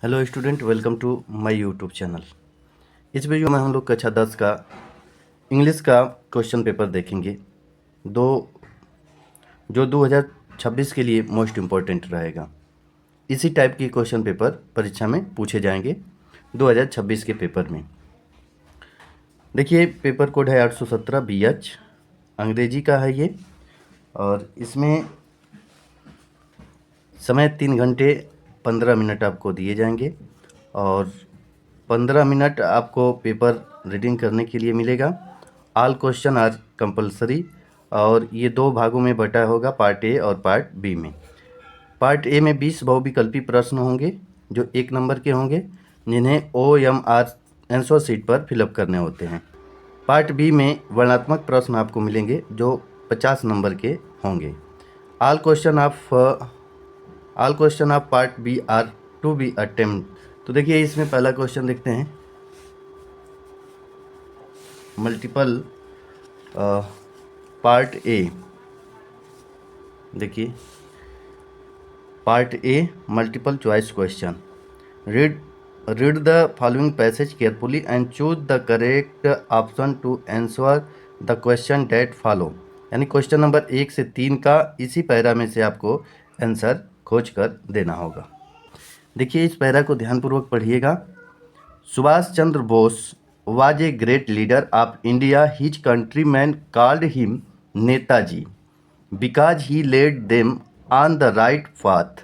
Hello student, welcome to my YouTube channel. इस video में हम लोग कक्षा 10 का इंग्लिश का क्वेश्चन पेपर देखेंगे दो जो 2026 के लिए मोस्ट इम्पोर्टेंट रहेगा। इसी टाइप की क्वेश्चन पेपर परीक्षा में पूछे जाएंगे 2026 के पेपर में। देखिए, पेपर कोड है 817 BH, अंग्रेजी का है ये, और इसमें समय 3 घंटे 15 मिनट आपको दिए जाएंगे और 15 मिनट आपको पेपर रीडिंग करने के लिए मिलेगा। ऑल क्वेश्चन आर कंपलसरी और ये दो भागों में बटा होगा, पार्ट ए और पार्ट बी में। पार्ट ए में 20 बहुविकल्पी प्रश्न होंगे जो 1 नंबर के होंगे, जिन्हें OMR आंसर शीट पर फिलअप करने होते हैं। पार्ट बी में वर्णात्मक प्रश्न आपको मिलेंगे जो 50 नंबर के होंगे। All question of part B are to be attempt. तो देखिए, इसमें पहला क्वेश्चन देखते हैं। मल्टीपल पार्ट ए, देखिए part A multiple choice question. Read the following passage carefully and choose the correct option to answer the question that follow. यानी question number 1 से 3 का इसी पैरा में से आपको आंसर खोज कर देना होगा। देखिए, इस पैरा को ध्यानपूर्वक पढ़िएगा। Subhash Chandra Bose was a great leader of India. His countrymen called him Netaji because he led them on the right path.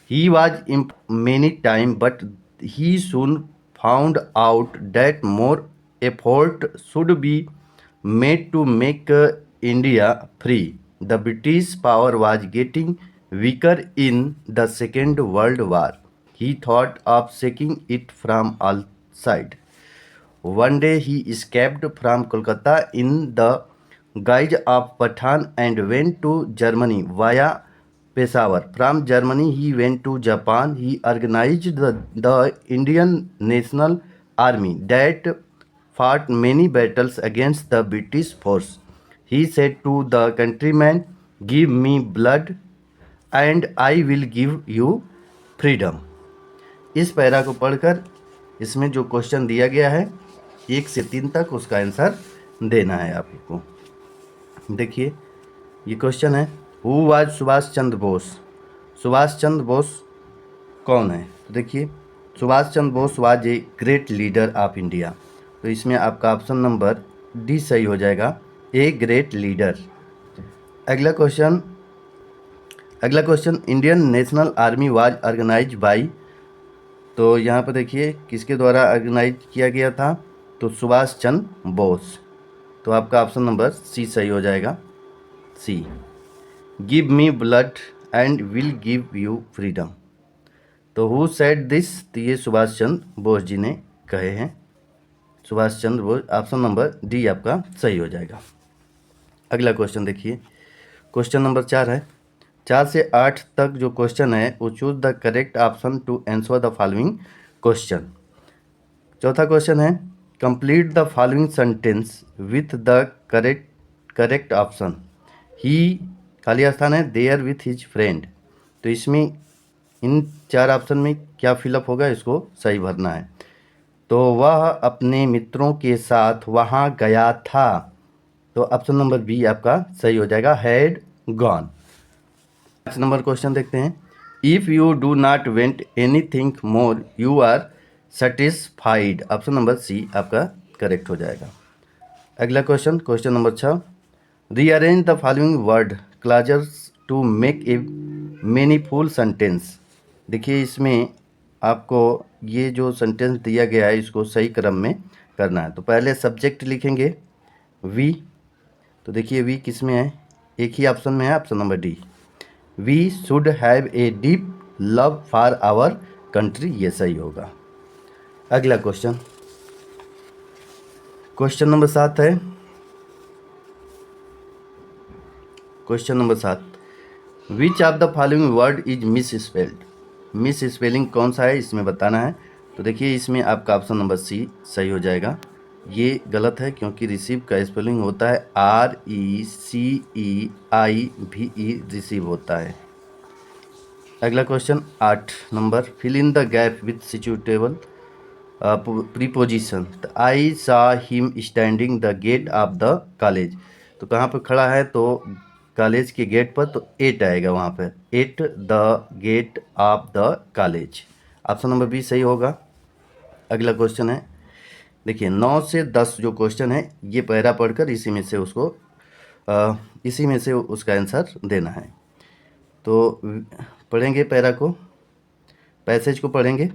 He was imprisoned many times, but he soon found out that more effort should be made to make India free. The British power was getting weaker in the Second World War. He thought of shaking it from all sides. One day he escaped from Kolkata in the guise of Pathan and went to Germany via Peshawar. From Germany he went to Japan. He organized the Indian National Army that fought many battles against the British force. He said to the countrymen, "Give me blood and I will give you freedom." इस para को पढ़कर इसमें जो question दिया गया है 1 से 3 तक, उसका आंसर देना है आपको। देखिए, ये क्वेश्चन है, हु वाज सुभाष चंद्र बोस। सुभाष चंद्र बोस कौन है? तो देखिए, Subhash Chandra Bose was a great leader of India. तो इसमें आपका ऑप्शन नंबर डी सही हो जाएगा, ए ग्रेट लीडर। अगला question, Indian National Army was organise by. तो यहाँ पर देखिए, किसके द्वारा ऑर्गेनाइज किया गया था? तो सुभाष चंद्र बोस। तो आपका ऑप्शन नंबर सी सही हो जाएगा, C. Give me blood and will give you freedom. तो हु सेड दिस? तो ये सुभाष चंद्र बोस जी ने कहे हैं, Subhash Chandra Bose. Option number D आपका सही हो जाएगा। अगला क्वेश्चन देखिए, क्वेश्चन नंबर 4 है। 4 से 8 तक जो क्वेश्चन है वो choose the correct option to answer the following question. चौथा क्वेश्चन है, complete the following sentence with the correct option. ही खाली स्थान है, देयर विथ हिज फ्रेंड। तो इसमें इन 4 ऑप्शन में क्या फिलअप होगा, इसको सही भरना है। तो वह अपने मित्रों के साथ वहाँ गया था। तो ऑप्शन नंबर बी आपका सही हो जाएगा, हैड गॉन। 5 नंबर क्वेश्चन देखते हैं। If you do not want anything more you are satisfied. Option number C आपका करेक्ट हो जाएगा। अगला question number 6, rearrange the following word clusters to make a meaningful sentence. देखिए, इसमें आपको ये जो सेंटेंस दिया गया है इसको सही क्रम में करना है। तो पहले सब्जेक्ट लिखेंगे वी। तो देखिए, वी किस में है? एक ही ऑप्शन में है, option number D. We should have a deep love for our country, ये सही होगा। अगला क्वेश्चन नंबर 7 है। Question number 7, which of the following word is misspelled. Misspelling कौन सा है, इसमें बताना है। तो देखिए, इसमें आपका ऑप्शन नंबर सी सही हो जाएगा। ये गलत है क्योंकि रिसीव का स्पेलिंग होता है RECEIVE, रिसीव होता है। अगला question 8 number, fill in the gap with suitable preposition. I saw him standing the gate of the college. तो कहाँ पर खड़ा है, तो कॉलेज के गेट पर, तो एट आएगा वहाँ पर, at the gate of the college. Option number B सही होगा। अगला क्वेश्चन है, देखिए 9 से 10 जो क्वेश्चन है ये पैरा पढ़कर इसी में से उसका आंसर देना है। तो पढ़ेंगे पैरा को, पैसेज को पढ़ेंगे।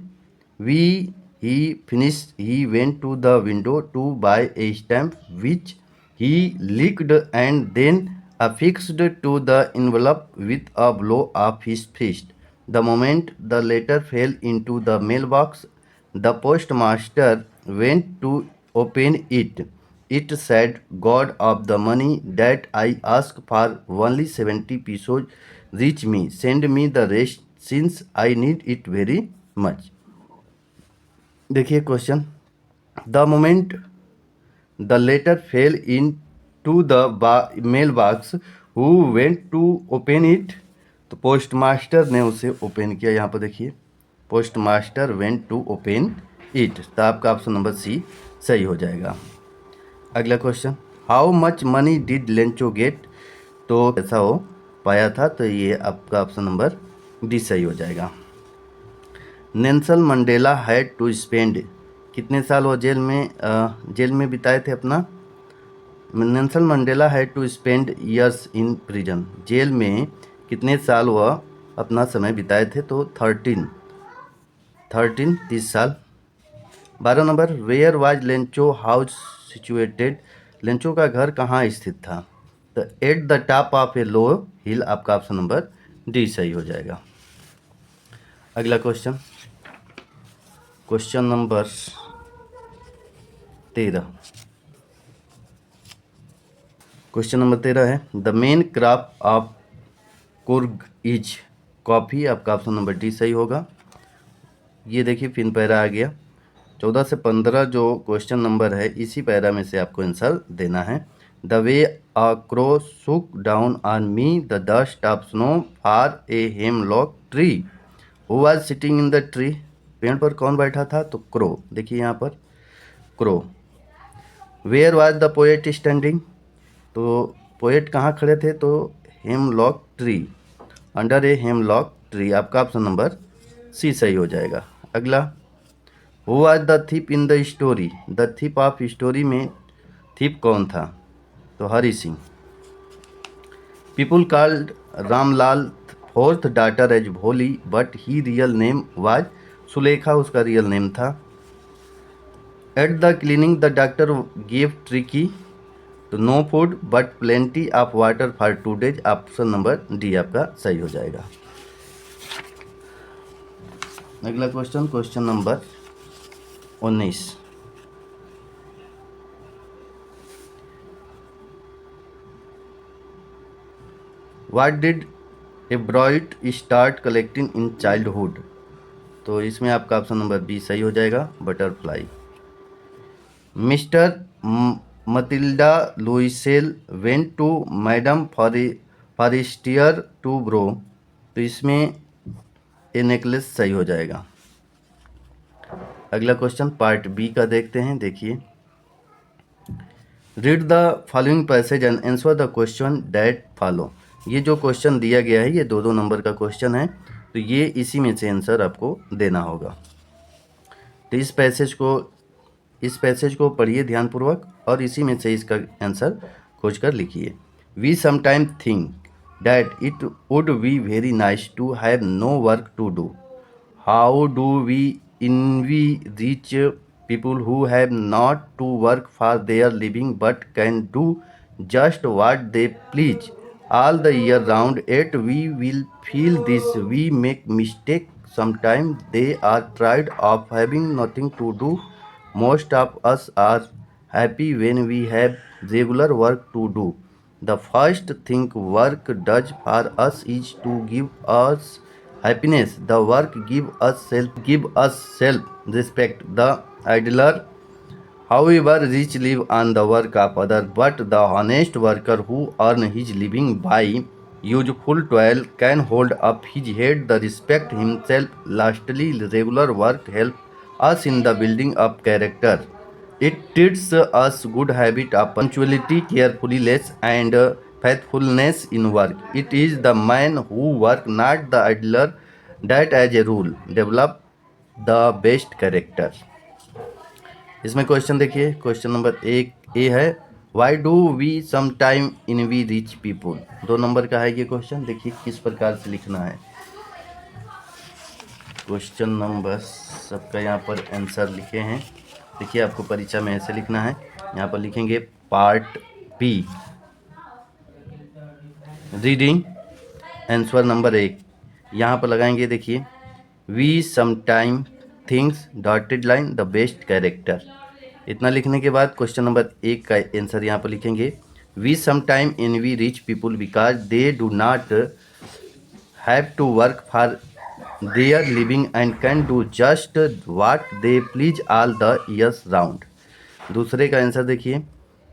We he finish he went to the window to buy a stamp which he licked and then affixed to the envelope with a blow of his fist. The moment the letter fell into the mailbox, the postmaster went to open it. It said, God of the money that I asked for only 70 pesos. Reach me, send me the rest since I need it very much. देखिए question, the moment the letter fell into the mail box who went to open it. तो post master ने उसे open किया, यहाँ पर देखिए post master went to open it. तो आपका ऑप्शन नंबर सी सही हो जाएगा। अगला question, how much money did Lencho get. तो ऐसा हो पाया था, तो ये आपका ऑप्शन नंबर डी सही हो जाएगा। Nelson Mandela had to spend, कितने साल वो जेल में बिताए थे अपना। Nelson Mandela had to spend years in prison, jail में कितने साल वह अपना समय बिताए थे, तो 30 साल। 12 number, where was Lencho house situated, Lencho का घर कहाँ स्थित था। तो at the top of a low hill, आपका ऑप्शन नंबर डी सही हो जाएगा। अगला question, question number 13। Question number 13 है, the main crop of Coorg is coffee, आपका ऑप्शन नंबर डी सही होगा। ये देखिए फिन पैरा आ गया। 14 से 15 जो क्वेश्चन नंबर है इसी पैरा में से आपको आंसर देना है। द वे अ क्रो सुक down on me the dust of snow for a hemlock tree, who was sitting in the tree. पेड़ पर कौन बैठा था, तो क्रो। देखिए यहाँ पर crow. Where was the poet standing, तो पोएट कहाँ खड़े थे, तो hemlock tree, under a hemlock tree, आपका ऑप्शन नंबर सी सही हो जाएगा। अगला, who was the thief in the story, the thief of story में थीप कौन था, तो Hari Singh. People called Ramlal fourth daughter as Bholi but he real name was Sulekha, उसका रियल नेम था। At the clinic the doctor gave tricky, तो no food but plenty of water for 2 days, option number D आपका सही हो जाएगा। अगला question, question number 19। What did Ebright start collecting in childhood, तो इसमें आपका ऑप्शन नंबर बी सही हो जाएगा, butterfly. Mister Mathilde Loisel went to Madame Forestier to borrow, तो इसमें ए नेकलेस सही हो जाएगा। अगला क्वेश्चन पार्ट बी का देखते हैं। देखिए, read the following passage and answer the question that follow. ये जो क्वेश्चन दिया गया है ये 2-2 नंबर का क्वेश्चन है, तो ये इसी में से आंसर आपको देना होगा। तो इस पैसेज को पढ़िए ध्यानपूर्वक और इसी में से इसका आंसर खोज कर लिखिए। We sometime think that it would be very nice to have no work to do. How do we envy rich people who have not to work for their living but can do just what they please all the year round. Yet we will feel this. We make mistake sometimes. They are tired of having nothing to do. Most of us are happy when we have regular work to do. The first thing work does for us is to give us happiness. The work give us self respect. The idler, however, rich live on the work of others, but the honest worker who earn his living by useful toil can hold up his head, the respect himself. Lastly, regular work help us in the building of character. It teaches us good habit of punctuality, carefulness, and faithfulness in work. It is the man who work, not the idler, that as a rule develop the best character. इसमें question देखिए, question number एक A है, why do we sometime envy rich people. 2 number का है ये question, देखिए किस प्रकार से लिखना है। क्वेश्चन नंबर सबका यहाँ पर आंसर लिखे हैं, देखिए आपको परीक्षा में ऐसे लिखना है। यहाँ पर लिखेंगे part B, reading answer number 1, यहाँ पर लगाएंगे देखिए we sometime things dotted line the best character. इतना लिखने के बाद क्वेश्चन नंबर 1 का आंसर यहाँ पर लिखेंगे we sometime envy rich people because they do not have to work for their living and can do just what they please all the years round. दूसरे का आंसर देखिए,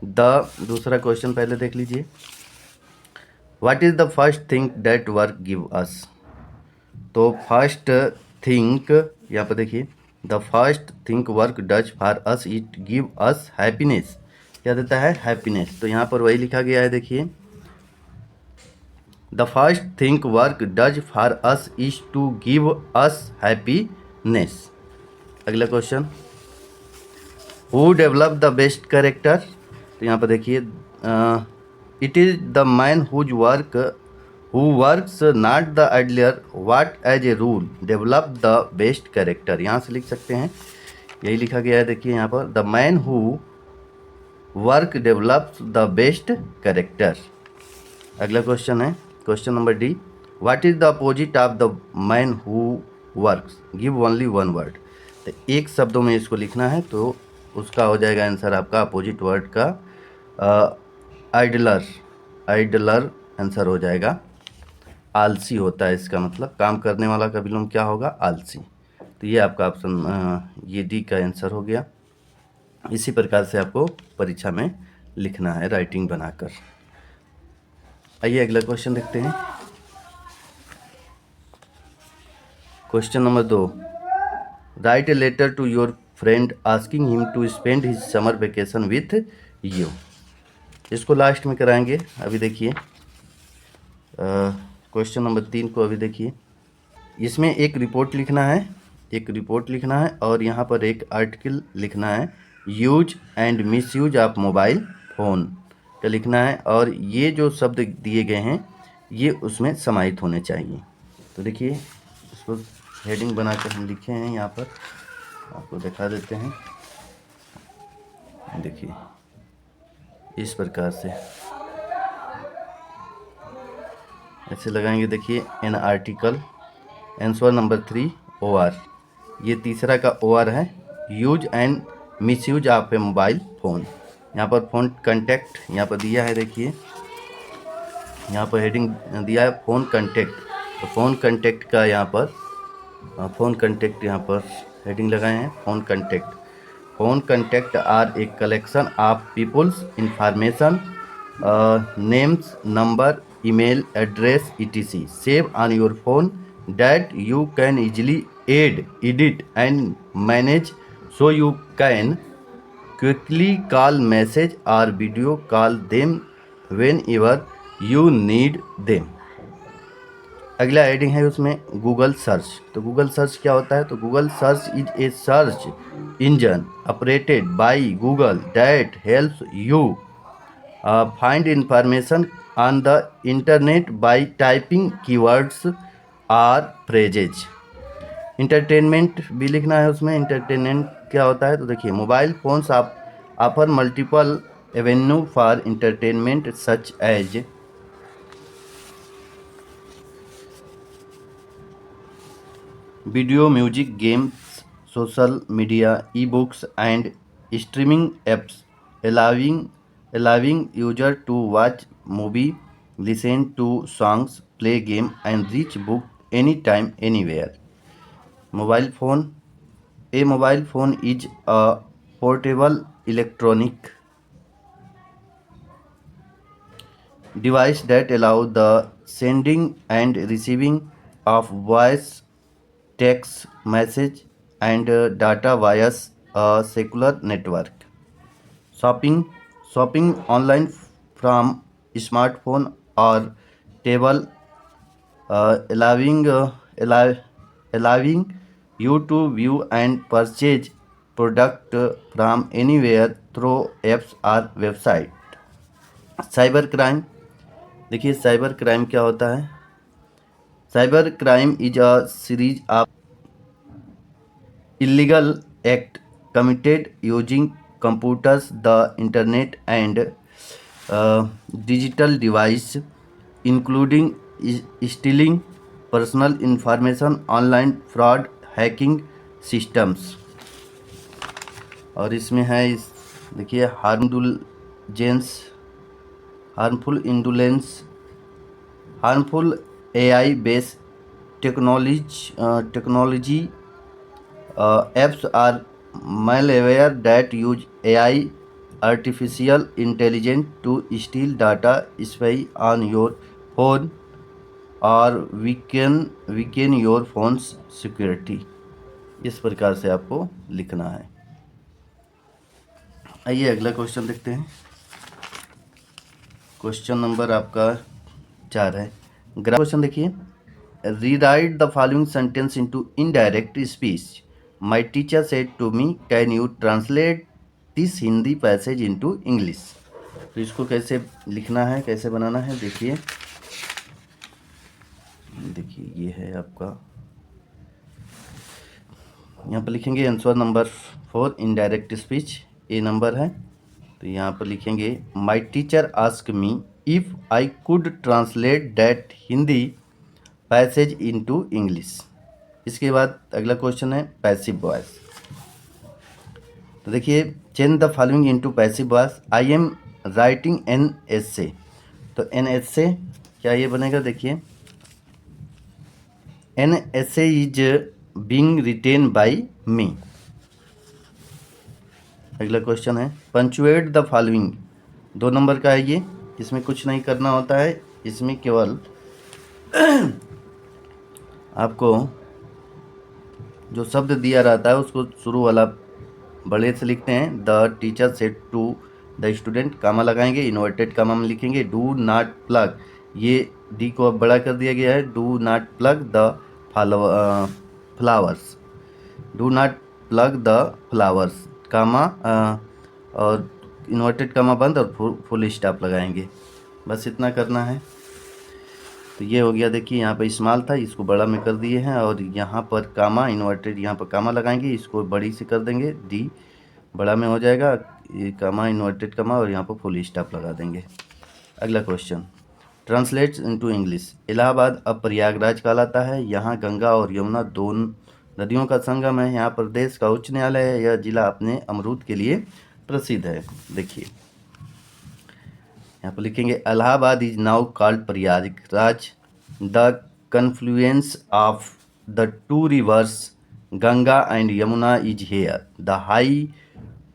दूसरा question पहले देख लीजिए, what is the first thing that work give us. तो first think यहाँ पर देखिए, the first think work does for us it give us happiness. क्या देता है? हैप्पीनेस। तो यहाँ पर वही लिखा गया है, देखिए the first think work does for us is to give us happiness. अगला question, who develop the best character. तो यहाँ पर देखिए it is the man whose work who works not the idler what as a rule develop the best character। यहाँ से लिख सकते हैं, यही लिखा गया है, देखिए यहाँ पर the man who work develops the best character। अगला क्वेश्चन है question number D, what is the opposite of the man who works give only one word। तो एक शब्दों में इसको लिखना है, तो उसका हो जाएगा आंसर आपका अपोजिट वर्ड का आइडलर। आइडलर आंसर हो जाएगा, आलसी होता है इसका मतलब, काम करने वाला का विलोम क्या होगा? आलसी। तो ये आपका ऑप्शन ये डी का आंसर हो गया। इसी प्रकार से आपको परीक्षा में लिखना है राइटिंग बनाकर। आइए अगला क्वेश्चन देखते हैं। Question number 2, write a letter to your friend asking him to spend his summer vacation with you. इसको लास्ट में कराएंगे। अभी देखिए क्वेश्चन नंबर 3 को अभी देखिए, इसमें एक रिपोर्ट लिखना है, एक रिपोर्ट लिखना है और यहाँ पर एक आर्टिकल लिखना है, use and miss use of mobile phone का लिखना है, और ये जो शब्द दिए गए हैं ये उसमें समाहित होने चाहिए। तो देखिए इसको हेडिंग बनाकर हम लिखे हैं, यहाँ पर आपको दिखा देते हैं, देखिए इस प्रकार से ऐसे लगाएंगे। देखिए an article answer number 3 OR, ये तीसरा का OR है, use and miss use of A mobile phone. यहाँ पर फ़ोन कंटेक्ट यहाँ पर दिया है, देखिए यहाँ पर हेडिंग दिया है फ़ोन कंटेक्ट। तो फ़ोन कंटेक्ट का यहाँ पर फ़ोन कंटेक्ट यहाँ पर हेडिंग लगाए हैं, phone contact. Phone contact are a collection of people's information, names, number, email address etc save on your phone that you can easily add, edit and manage, so you can quickly call, message or video call them whenever you need them। अगला heading है उसमें Google search. तो Google search क्या होता है? तो Google search is a search engine operated by Google that helps you find information on the internet by typing keywords or phrases। Entertainment भी लिखना है उसमें, इंटरटेनमेंट क्या होता है? तो देखिए mobile phones offer multiple avenue for entertainment such as video, music, games, social media, e books and streaming apps allowing user to watch movie, listen to songs, play game and read book anytime anywhere। mobile phone, a mobile phone is a portable electronic device that allow the sending and receiving of voice, text message, and data via a secular network. Shopping, shopping online from smartphone or table, allowing allowing you to view and purchase product from anywhere through apps or website. Cyber crime, देखिए cyber crime क्या होता है। Cyber crime is a series of illegal act committed using computers, the internet, and digital device, including stealing personal information, online fraud, hacking systems। और इसमें है देखिए harmful indulgence, harmful AI based technology apps are malware that use AI, artificial intelligence, to steal data, spy on your phone, or weaken your phone's security। इस प्रकार से आपको लिखना है। आइए अगला क्वेश्चन देखते हैं। क्वेश्चन नंबर आपका 4 है। क्वेश्चन देखिए, rewrite the following sentence into indirect speech. My teacher said to me, can you translate this Hindi passage into English? तो इसको कैसे लिखना है, कैसे बनाना है, देखिए ये है आपका, यहाँ पर लिखेंगे आंसर नंबर 4 इनडायरेक्ट स्पीच, ए नंबर है। तो यहाँ पर लिखेंगे My teacher asked me if I could translate that Hindi passage into English। इसके बाद अगला क्वेश्चन है पैसिव वॉइस। तो देखिए, change the following into passive voice. I am writing an essay. तो एन एसे क्या ये बनेगा, देखिए an essay is being written by me. अगला क्वेश्चन है पंचुएट द फॉलोइंग। 2 नंबर का है ये, इसमें कुछ नहीं करना होता है, इसमें केवल आपको जो शब्द दिया रहता है उसको शुरू वाला बड़े से लिखते हैं। The teacher said to the student, comma लगाएंगे, इन्वर्टेड कामा में लिखेंगे डू नॉट प्लग, ये डी को अब बड़ा कर दिया गया है, do not pluck the flowers, do not pluck the flowers, comma और इन्वर्टेड कामा बंद और फुल स्टॉप लगाएंगे। बस इतना करना है। तो ये हो गया, देखिए यहाँ पर स्मॉल था, इसको बड़ा में कर दिए हैं, और यहाँ पर कामा इन्वर्टेड, यहाँ पर कामा लगाएंगे, इसको बड़ी से कर देंगे, डी बड़ा में हो जाएगा, ये कामा इन्वर्टेड कामा, और यहाँ पर फुल स्टॉप लगा देंगे। अगला question, translates into English. Allahabad अब प्रयागराज कहलाता है। यहाँ गंगा और यमुना 2 नदियों का संगम है। यहाँ प्रदेश का उच्च न्यायालय है। यह जिला अपने अमरूद के लिए प्रसिद्ध है। देखिए यहाँ पर लिखेंगे Allahabad is now called Prayagraj. The confluence of the 2 reverse Ganga and Yamuna is here. The high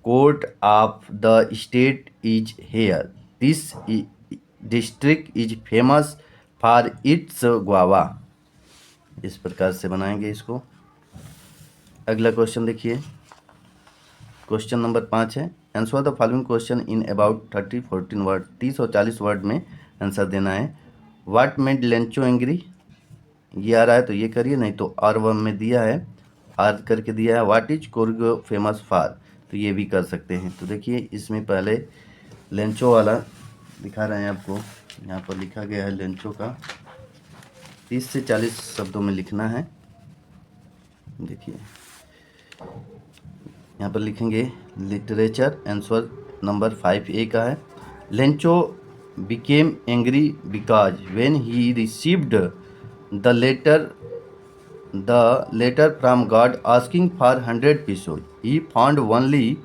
court of the state is here. This district is famous for its guava. इस प्रकार से बनाएंगे इसको। अगला क्वेश्चन देखिए, क्वेश्चन नंबर 5 है answer the following question in about 30-14 word. 30 और 40 word में आंसर देना है। व्हाट मेड लेंचो एंग्री, ये आ रहा है तो ये करिए, नहीं तो आर वन में दिया है, आर करके दिया है। What is Coorg famous for, तो ये भी कर सकते हैं। तो देखिए इसमें पहले लेंचो वाला दिखा रहे हैं आपको, यहाँ पर लिखा गया है लेंचो का 30 से 40 शब्दों में लिखना है। देखिए यहाँ पर लिखेंगे लिटरेचर, आंसर नंबर 5A का है। Lencho became angry because when he received the letter from God asking for 100 pesos, he found only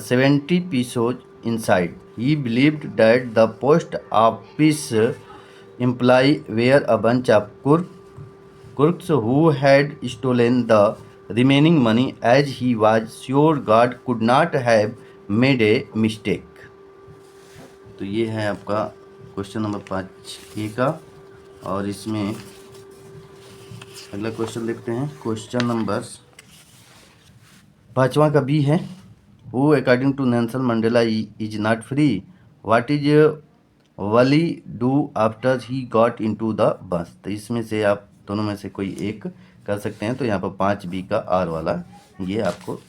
70 pesos inside. He believed that the post office employee were a bunch of crooks who had stolen the remaining money, as he was sure God could not have made a mistake। तो ये है आपका question number 5A का और इसमें अगला question देखते हैं। क्वेश्चन नंबर 5वां का बी है। Who according to Nelson Mandela is not free, what is Valli do after he got into the bus. तो इसमें से आप दोनों में से कोई एक कर सकते हैं। तो यहाँ पर 5B का आर वाला ये आपको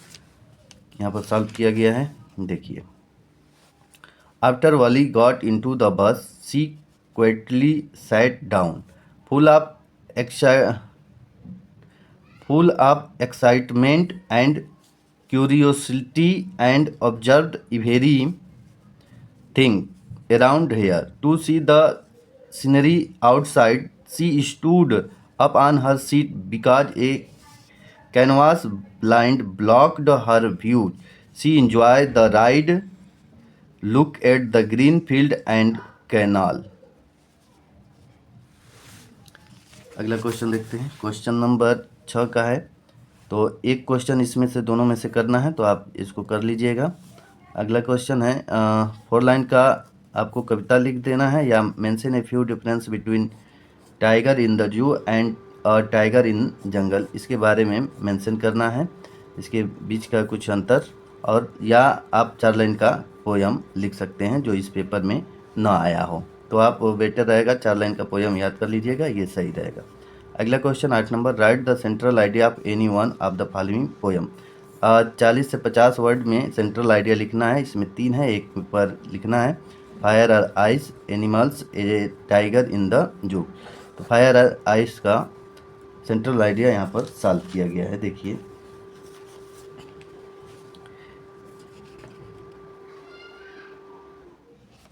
यहाँ पर सॉल्व किया गया है। देखिए, after Valli got into the bus she quietly sat down full of excitement and curiosity and observed every thing around her. To see the scenery outside, she stood up on her seat because a canvas blind blocked her view. She enjoyed the ride, look at the green field and canal. अगला question देखते हैं। Question number 6 का है। तो एक question इसमें से दोनों में से करना है, तो आप इसको कर लीजिएगा। अगला क्वेश्चन है 4 लाइन का आपको कविता लिख देना है या mention a few difference between tiger in the zoo and tiger in jungle, इसके बारे में मेंशन करना है, इसके बीच का कुछ अंतर। और या आप 4 लाइन का पोयम लिख सकते हैं जो इस पेपर में ना आया हो। तो आप बेटर रहेगा 4 लाइन का पोयम याद कर लीजिएगा, ये सही रहेगा। अगला question 8 number, right the central idea of any one of the following poem. 40 से 50 वर्ड में सेंट्रल आइडिया लिखना है। इसमें 3 है, एक पर लिखना है फायर और ice, animals, A tiger in the जू। तो फायर और आइस का सेंट्रल आइडिया यहाँ पर सॉल्व किया गया है। देखिए,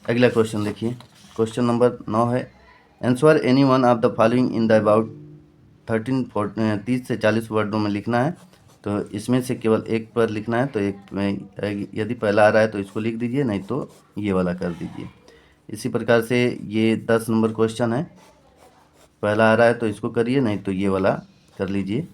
अगला क्वेश्चन देखिए। क्वेश्चन नंबर 9 है, answer any one of the following in the about 30 से 40 वर्डों में लिखना है। तो इसमें से केवल एक पर लिखना है। तो एक में यदि पहला आ रहा है तो इसको लिख दीजिए, नहीं तो ये वाला कर दीजिए। इसी प्रकार से ये 10 नंबर क्वेश्चन है, पहला आ रहा है तो इसको करिए, नहीं तो ये वाला कर लीजिए।